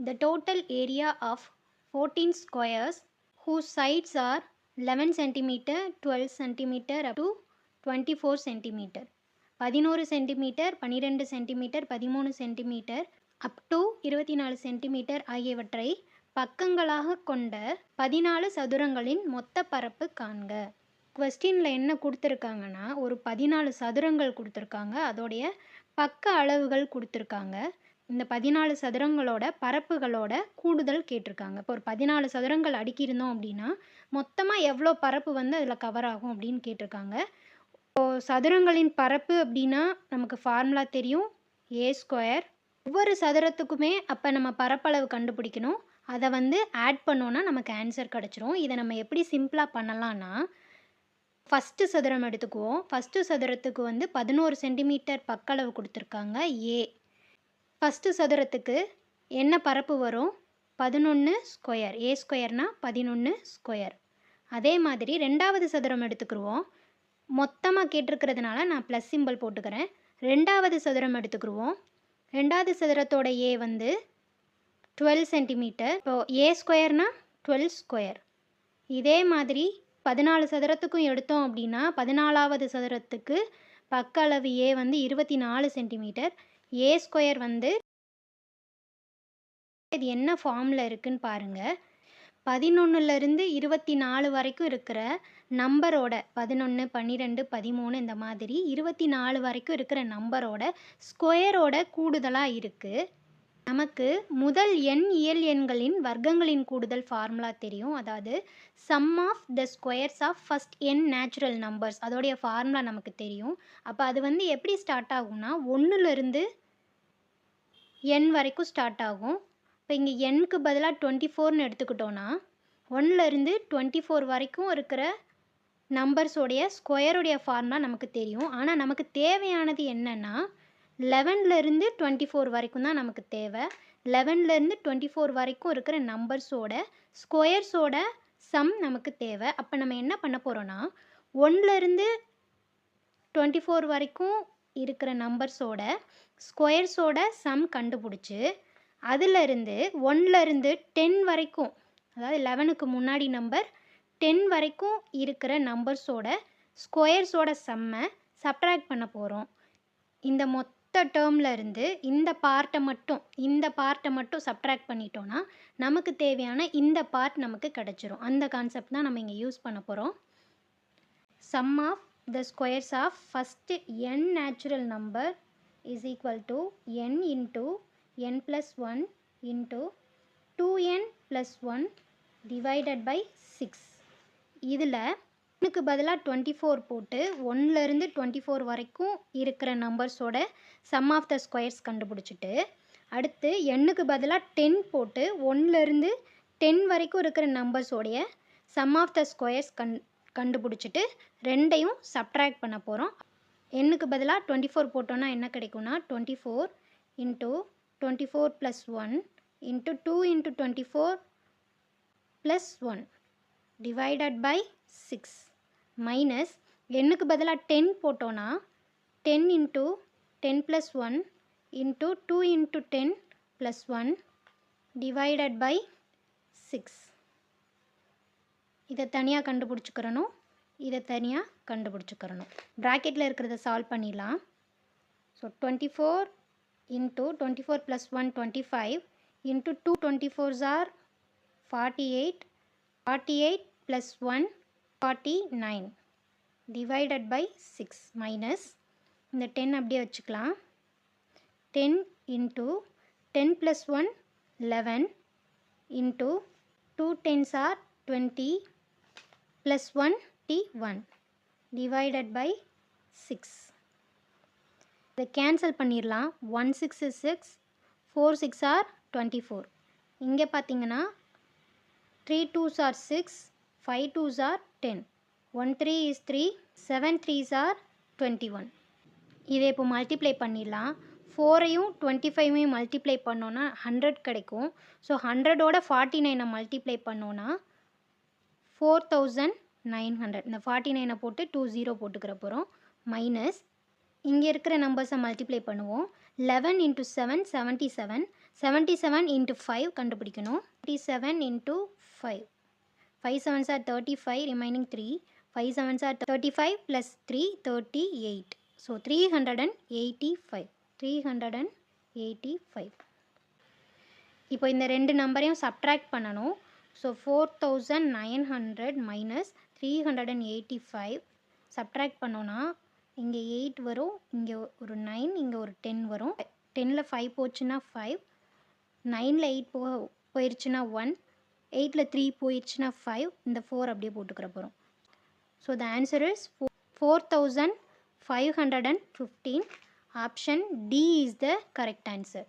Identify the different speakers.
Speaker 1: The total area of 14 squares whose sides are 11 cm, 12 cm up to 24 cm. 11 centimetre 12 centimetre 13 centimetre up to 24 centimetre ஆகியவற்றை பக்கங்களாக கொண்ட 14 சதுரங்களின் மொத்த பரப்பு காண்க. கொஸ்டினில் என்ன கொடுத்துருக்காங்கன்னா, ஒரு 14 சதுரங்கள் கொடுத்துருக்காங்க, அதோடைய பக்க அளவுகள் கொடுத்துருக்காங்க. இந்த 14 சதுரங்களோட பரப்புகளோட கூடுதல் கேட்டிருக்காங்க. இப்போ ஒரு 14 சதுரங்கள் அடுக்கியிருந்தோம் அப்படின்னா மொத்தமாக எவ்வளோ பரப்பு வந்து அதில் கவர் ஆகும் அப்படின்னு கேட்டிருக்காங்க. இப்போது சதுரங்களின் பரப்பு அப்படின்னா நமக்கு ஃபார்முலா தெரியும், A². ஒவ்வொரு சதுரத்துக்குமே அப்போ நம்ம பரப்பளவு கண்டுபிடிக்கணும். அதை வந்து ஆட் பண்ணோன்னா நமக்கு ஆன்சர் கிடச்சிரும். இதை நம்ம எப்படி சிம்பிளாக பண்ணலான்னா, ஃபஸ்ட்டு சதுரம் எடுத்துக்குவோம். ஃபஸ்ட்டு சதுரத்துக்கு வந்து 11 சென்டிமீட்டர் பக்களவு கொடுத்துருக்காங்க ஏ. ஃபஸ்ட்டு சதுரத்துக்கு என்ன பரப்பு வரும்? 11 ஸ்கொயர். ஏ ஸ்கொயர்னா 11 ஸ்கொயர். அதே மாதிரி ரெண்டாவது சதுரம் எடுத்துக்கிடுவோம். மொத்தமாக கேட்டிருக்கிறதுனால நான் ப்ளஸ் சிம்பிள் போட்டுக்கிறேன். ரெண்டாவது சதுரம் எடுத்துக்கிடுவோம். ரெண்டாவது சதுரத்தோட ஏ வந்து 12 சென்டிமீட்டர். இப்போது ஏ ஸ்கொயர்னா 12 ஸ்கொயர். இதே மாதிரி 14 சதுரத்துக்கும் எடுத்தோம் அப்படின்னா 14வது சதுரத்துக்கு பக்க அளவு ஏ வந்து 24 சென்டிமீட்டர். ஏ ஸ்கொயர் வந்து இது என்ன ஃபார்மில் இருக்குன்னு பாருங்கள். 11லேருந்து 24 வரைக்கும் இருக்கிற நம்பரோட 11, 12, 13 இந்த மாதிரி 24 வரைக்கும் இருக்கிற நம்பரோட ஸ்கொயரோட கூடுதலாக இருக்குது. நமக்கு முதல் எண் இயல் எண்களின் வர்க்கங்களின் கூடுதல் ஃபார்முலா தெரியும். அதாவது sum of the squares of first N natural numbers, அதோடைய ஃபார்முலா நமக்கு தெரியும். அப்போ அது வந்து எப்படி ஸ்டார்ட் ஆகும்னா 1லேருந்து n வரைக்கும் ஸ்டார்ட் ஆகும். இப்போ இங்கே எண்ணுக்கு பதிலாக 24ன்னு எடுத்துக்கிட்டோன்னா 1லேருந்து 24 வரைக்கும் இருக்கிற நம்பர்ஸோடைய ஸ்கொயருடைய ஃபார்முலா நமக்கு தெரியும். ஆனால் நமக்கு தேவையானது என்னென்னா 11லேருந்து 24 வரைக்கும் தான் நமக்கு தேவை. 11லேருந்து 24 வரைக்கும் இருக்கிற நம்பர்ஸோட ஸ்கொயர்ஸோட சம் நமக்கு தேவை. அப்போ நம்ம என்ன பண்ண போகிறோன்னா 1லேருந்து 24 வரைக்கும் இருக்கிற நம்பர்ஸோட ஸ்கொயர்ஸோட சம் கண்டுபிடிச்சி அதிலிருந்து 1லேருந்து 10 வரைக்கும், அதாவது 11க்கு முன்னாடி நம்பர் 10 வரைக்கும் இருக்கிற நம்பர்ஸோட ஸ்கொயர்ஸோட சம்மை சப்ட்ராக்ட் பண்ண போகிறோம். இந்த மொத்த டேர்மில் இருந்து இந்த பார்ட்டை மட்டும் சப்ட்ராக்ட் பண்ணிட்டோன்னா நமக்கு தேவையான இந்த பார்ட் நமக்கு கிடச்சிரும். அந்த கான்செப்ட் தான் நம்ம இங்கே யூஸ் பண்ண போகிறோம். Sum of the squares of first n natural number is equal to n into n + 1 into 2n + 1 divided by 6. இதில் க்கு பதிலாக 24 போட்டு 1லேருந்து 24 வரைக்கும் இருக்கிற நம்பர்ஸோட சம் ஆஃப் த ஸ்கொயர்ஸ் கண்டுபிடிச்சிட்டு, அடுத்து எண்ணுக்கு பதிலாக 10 போட்டு 1லேருந்து 10 வரைக்கும் இருக்கிற நம்பர்ஸோடைய சம் ஆஃப் த ஸ்கொயர்ஸ் கண்டுபிடிச்சிட்டு ரெண்டையும் சப்ட்ராக்ட் பண்ண போகிறோம். எண்ணுக்கு பதிலாக 24 போட்டோன்னா என்ன கிடைக்கும்னா 24 into 24 + 1 into 2 into 24 + 1 divided by 6 minus எண்ணுக்கு பதிலாக 10 போட்டோன்னா 10 into 10 + 1 into 2 into 10 + 1 divided by 6. இதை தனியாக கண்டுபிடிச்சிக்கிறணும், இதை தனியாக கண்டுபிடிச்சிக்கிறணும். ப்ராக்கெட்டில் இருக்கிறத சால்வ் பண்ணிடலாம். So 24 into 24 + 1 25 into 2 24s are 48, 48 + 1 49 divided by 6 minus இந்த 10 அப்படியே வச்சுக்கலாம். 10 into 10 + 1 11 into 2 10s are 20 + 1 21 divided by 6. இதை கேன்சல் பண்ணிடலாம். 1 6 is 6, 4 6 are 24. இங்கே பார்த்தீங்கன்னா 3 2s are 6, 5 2s are 10, 1 3 is 3, 7 3s are 21. இதை இப்போ மல்டிப்ளை பண்ணிடலாம். 4ஐயும் 25ஐயும் மல்டிப்ளை பண்ணோன்னா 100 கிடைக்கும். ஸோ 100ஓட 49ஐ மல்டிப்ளை பண்ணோன்னா 4900. இந்த 49ஐ போட்டு 20 போட்டுக்கிற போகிறோம். மைனஸ் இங்கே இருக்கிற நம்பர்ஸை மல்டிப்ளை பண்ணுவோம். 11 × 7 77, 77 இன்ட்டு 5 கண்டுபிடிக்கணும். 77 into 5. 5 7s are 35, remaining 3. 5 7s are 35 plus 3, 38. So 385. 385. இப்போ இந்த ரெண்டு நம்பரையும் சப்ட்ராக்ட் பண்ணணும். ஸோ 4900 மைனஸ் 385 சப்ட்ராக்ட் பண்ணோன்னா இங்கே 8 வரும், இங்கே ஒரு 9, இங்கே ஒரு 10 வரும். 10ல் 5 போச்சுன்னா 5, 9ல் 8 போயிடுச்சுன்னா 1, 8ல் 3 போயிடுச்சுன்னா 5, இந்த 4 அப்படியே போட்டுக்கிற போகிறோம். So the answer is 4515. Option D is the correct answer.